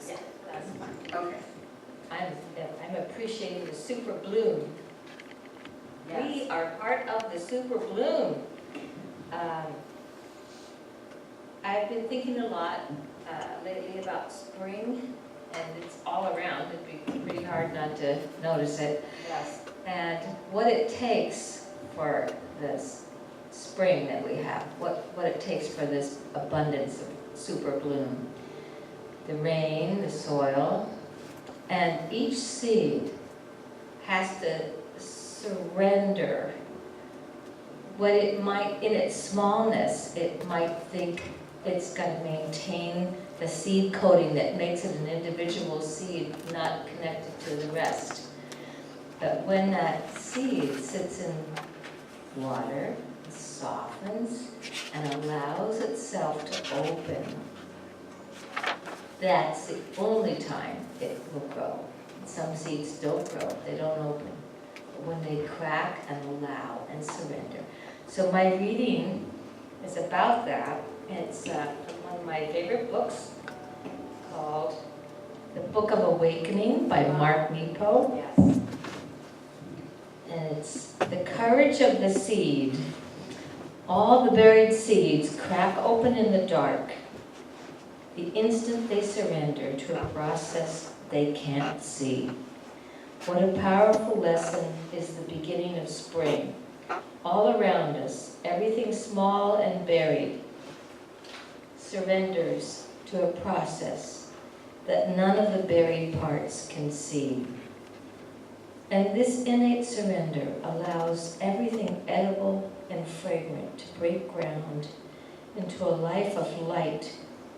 Yeah, that's fine. Okay. I'm appreciating the super bloom. Yes. We are part of the super bloom. I've been thinking a lot lately about spring, and it's all around. It'd be pretty hard not to notice it. Yes. And what it takes for this spring that we have, what it takes for this abundance of super bloom. The rain, the soil, and each seed has to surrender what it might, in its smallness, it might think it's going to maintain the seed coating that makes it an individual seed, not connected to the rest. But when that seed sits in water, it softens and allows itself to open, that's the only time it will grow. Some seeds don't grow, they don't open. But when they crack and allow and surrender. So my reading is about that. It's from one of my favorite books called The Book of Awakening by Mark Nepo. Yes. And it's the courage of the seed. All the buried seeds crack open in the dark the instant they surrender to a process they can't see. What a powerful lesson is the beginning of spring. All around us, everything small and buried surrenders to a process that none of the buried parts can see. And this innate surrender allows everything edible and fragrant to break ground into a life of light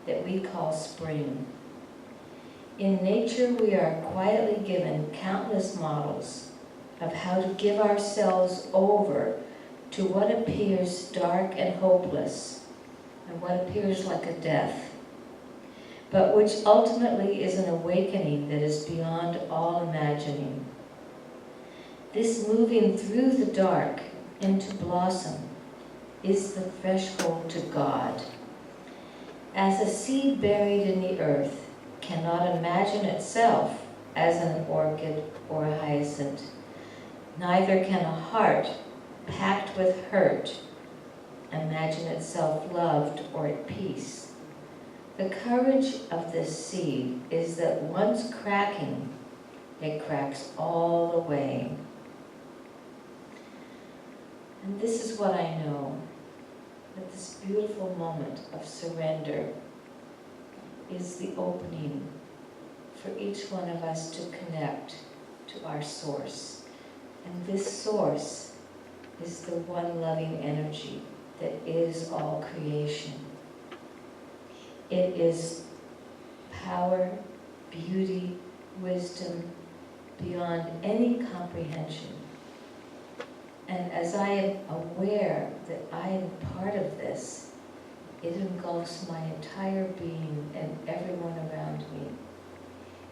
that we call spring. In nature, we are quietly given countless models of how to give ourselves over to what appears dark and hopeless, and what appears like a death, but which ultimately is an awakening that is beyond all imagining. This moving through the dark into blossom is the threshold to God. As a seed buried in the earth cannot imagine itself as an orchid or a hyacinth, neither can a heart packed with hurt imagine itself loved or at peace. The courage of this seed is that once cracking, it cracks all the way. And this is what I know, that this beautiful moment of surrender is the opening for each one of us to connect to our source. And this source is the one loving energy that is all creation. It is power, beauty, wisdom beyond any comprehension. And as I am aware that I am part of this, it engulfs my entire being and everyone around me.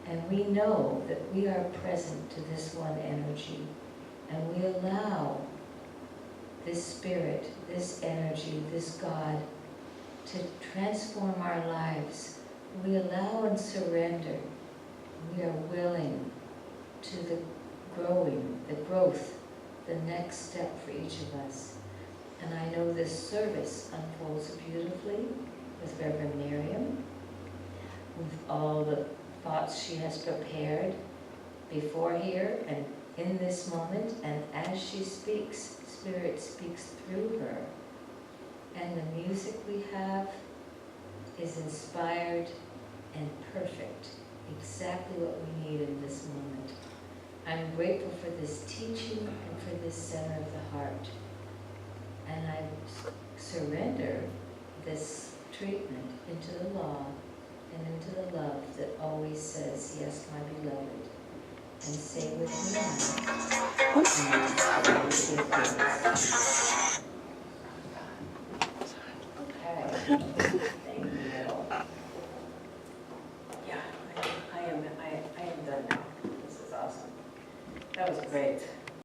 And we know that we are present to this one energy, and we allow this spirit, this energy, this God to transform our lives. We allow and surrender. We are willing to the growth, the next step for each of us. And I know this service unfolds beautifully with Reverend Miriam, with all the thoughts she has prepared before here and in this moment, and as she speaks, Spirit speaks through her. And the music we have is inspired and perfect, exactly what we need in this moment. I'm grateful for this teaching and for this center of the heart. And I surrender this treatment into the law and into the love that always says, yes, my beloved. And say with me now,